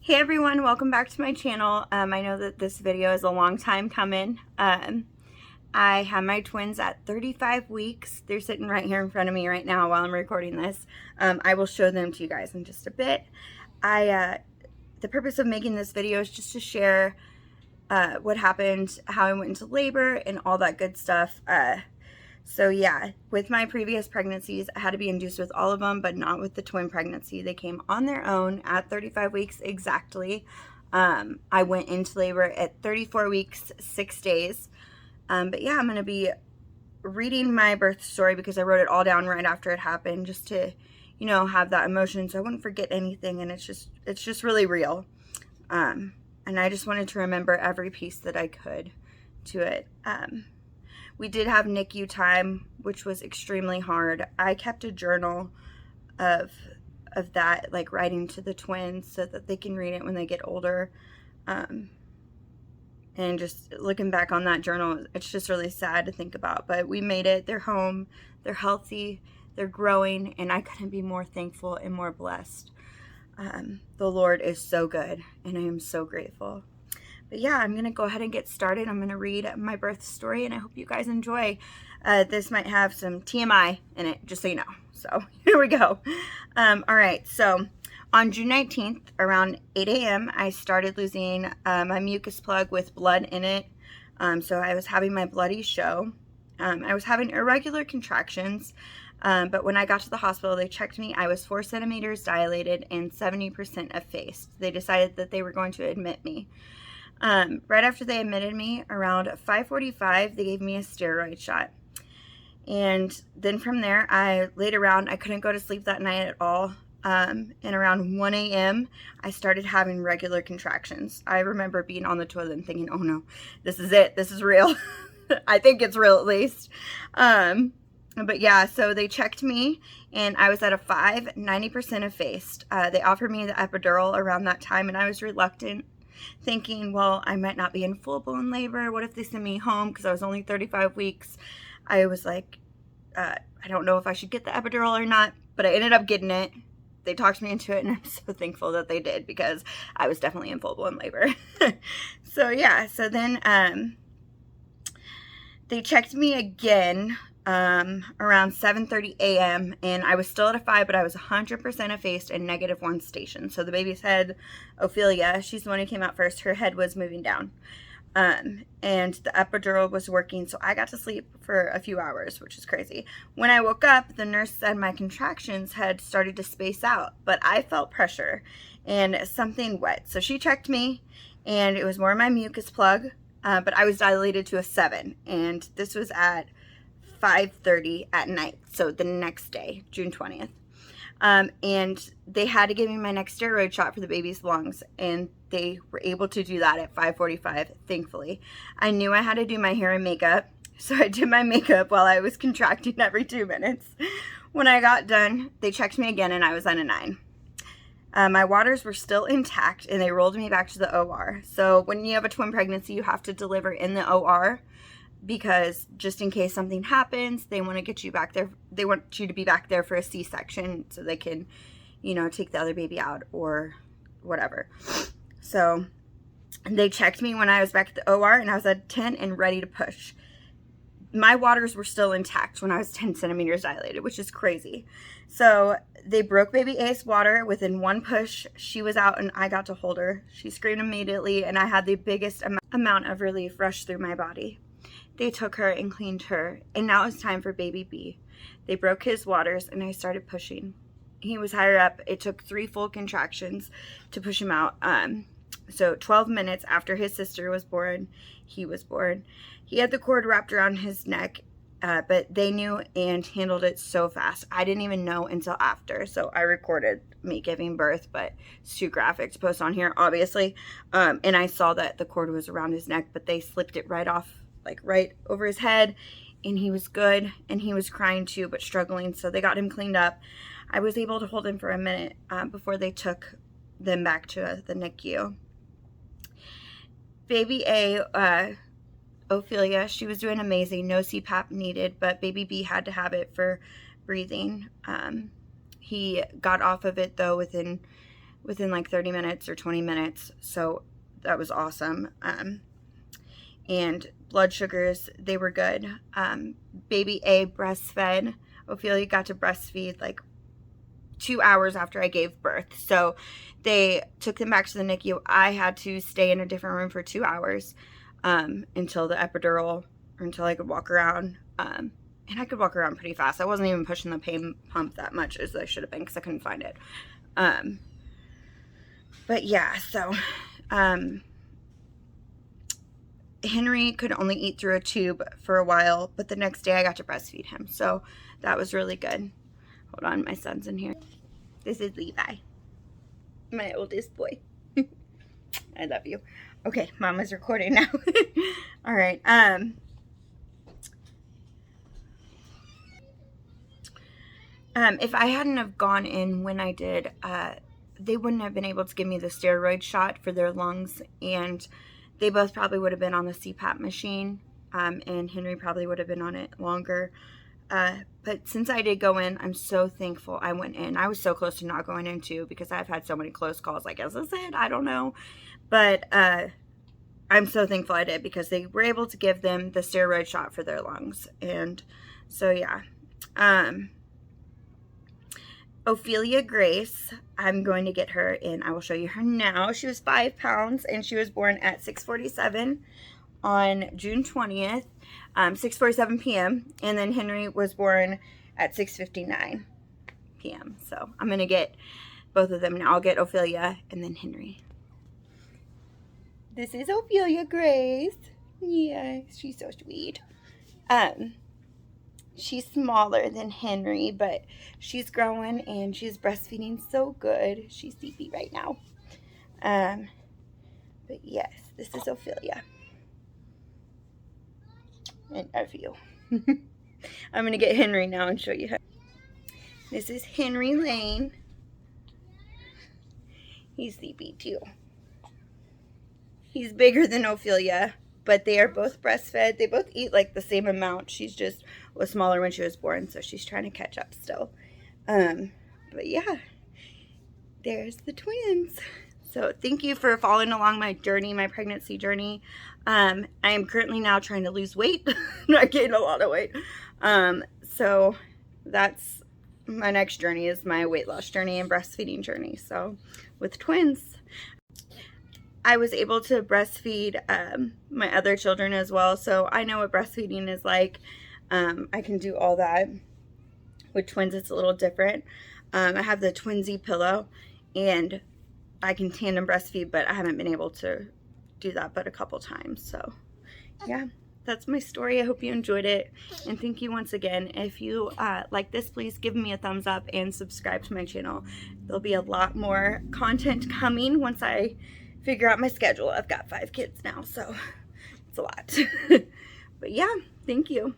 Hey everyone, welcome back to my channel. I know that this video is a long time coming. I have my twins at 35 weeks. They're sitting right here in front of me right now while I'm recording this. I will show them to you guys in just a bit. The purpose of making this video is just to share what happened, how I went into labor, and all that good stuff. So yeah, with my previous pregnancies, I had to be induced with all of them, but not with the twin pregnancy. They came on their own at 35 weeks exactly. I went into labor at 34 weeks, 6 days. But yeah, I'm going to be reading my birth story because I wrote it all down right after it happened, just to, have that emotion so I wouldn't forget anything. And it's just really real. And I just wanted to remember every piece that I could to it. We did have Nicu time, which was extremely hard. I kept a journal of that, like writing to the twins so that they can read it when they get older. And just looking back on that journal, it's just really sad to think about. But we made it. They're home. They're healthy. They're growing. And I couldn't be more thankful and more blessed. The Lord is so good, and I am so grateful. But yeah, I'm going to go ahead and get started. I'm going to read my birth story, and I hope you guys enjoy. This might have some TMI in it, just so you know. So here we go. All right, so on June 19th, around 8 a.m., I started losing my mucus plug with blood in it. So I was having my bloody show. I was having irregular contractions, but when I got to the hospital, they checked me. I was 4 centimeters dilated and 70% effaced. They decided that they were going to admit me. Right after they admitted me, around 5:45, they gave me a steroid shot. And then from there, I laid around. I couldn't go to sleep that night at all. And around 1 a.m., I started having regular contractions. I remember being on the toilet and thinking, oh no, this is it. This is real. I think it's real at least. But yeah, so they checked me and I was at a 5, 90% effaced. They offered me the epidural around that time and I was reluctant, thinking, well, I might not be in full-blown labor. What if they send me home? Because I was only 35 weeks. I was like, I don't know if I should get the epidural or not, but I ended up getting it. They talked me into it, and I'm so thankful that they did because I was definitely in full-blown labor. So yeah, so then they checked me again around 7:30 a.m. and I was still at a 5, but I was 100% effaced and -1 station. So the baby's head, Ophelia, she's the one who came out first, her head was moving down. And the epidural was working, so I got to sleep for a few hours, which is crazy. When I woke up, the nurse said my contractions had started to space out, but I felt pressure and something wet. So she checked me, and it was more my mucus plug, but I was dilated to a 7, and this was at 5:30 at night, so the next day, June 20th. And they had to give me my next steroid shot for the baby's lungs, and they were able to do that at 5:45, thankfully. I knew I had to do my hair and makeup, so I did my makeup while I was contracting every 2 minutes. When I got done, they checked me again, and I was on a 9. My waters were still intact, and they rolled me back to the OR. So when you have a twin pregnancy, you have to deliver in the OR, because just in case something happens, they want to get you back there. They want you to be back there for a C-section so they can, take the other baby out or whatever. So they checked me when I was back at the OR, and I was at 10 and ready to push. My waters were still intact when I was 10 centimeters dilated, which is crazy. So they broke baby A's water within 1 push. She was out and I got to hold her. She screamed immediately, and I had the biggest amount of relief rush through my body. They took her and cleaned her, and now it's time for baby B. They broke his waters, and I started pushing. He was higher up. It took 3 full contractions to push him out. So 12 minutes after his sister was born, he was born. He had the cord wrapped around his neck, but they knew and handled it so fast. I didn't even know until after, so I recorded me giving birth, but it's too graphic to post on here, obviously. And I saw that the cord was around his neck, but they slipped it right off, like right over his head, and he was good, and he was crying too, but struggling, so they got him cleaned up. I was able to hold him for a minute before they took them back to the NICU. Baby A, Ophelia, she was doing amazing. No CPAP needed, but baby B had to have it for breathing. He got off of it though within within like 30 minutes or 20 minutes. So that was awesome. And blood sugars, they were good. Baby A breastfed. Ophelia got to breastfeed like 2 hours after I gave birth. So they took them back to the NICU. I had to stay in a different room for 2 hours until the epidural, or until I could walk around. And I could walk around pretty fast. I wasn't even pushing the pain pump that much as I should have been because I couldn't find it. But yeah, so Henry could only eat through a tube for a while, but the next day I got to breastfeed him. So that was really good. Hold on, my son's in here. This is Levi, my oldest boy. I love you. Okay, Mama's recording now. All right. If I hadn't have gone in when I did, they wouldn't have been able to give me the steroid shot for their lungs, and they both probably would have been on the CPAP machine, and Henry probably would have been on it longer. But since I did go in, I'm so thankful I went in. I was so close to not going in too, because I've had so many close calls. Like, is this it? I don't know. But I'm so thankful I did, because they were able to give them the steroid shot for their lungs. And so, yeah. Ophelia Grace, I'm going to get her in. I will show you her now. She was 5 pounds, and she was born at 6:47 on June 20th, 6:47 p.m. And then Henry was born at 6:59 p.m. So I'm going to get both of them now. I'll get Ophelia and then Henry. This is Ophelia Grace. Yeah, she's so sweet. She's smaller than Henry, but she's growing and she's breastfeeding so good. She's sleepy right now. But yes, this is Ophelia. And love you. I'm going to get Henry now and show you her. This is Henry Lane. He's sleepy too. He's bigger than Ophelia, but they are both breastfed. They both eat like the same amount. She's just was smaller when she was born, so she's trying to catch up still. But yeah, there's the twins. So thank you for following along my journey, my pregnancy journey. I am currently now trying to lose weight. I gained a lot of weight. So that's my next journey, is my weight loss journey and breastfeeding journey. So with twins, I was able to breastfeed my other children as well. So I know what breastfeeding is like. I can do all that. With twins, it's a little different. I have the Twinsy pillow, and I can tandem breastfeed, but I haven't been able to do that but a couple times. So yeah, that's my story. I hope you enjoyed it, and thank you once again. If you like this, please give me a thumbs up and subscribe to my channel. There'll be a lot more content coming once I figure out my schedule. I've got 5 kids now, so it's a lot. But yeah, thank you.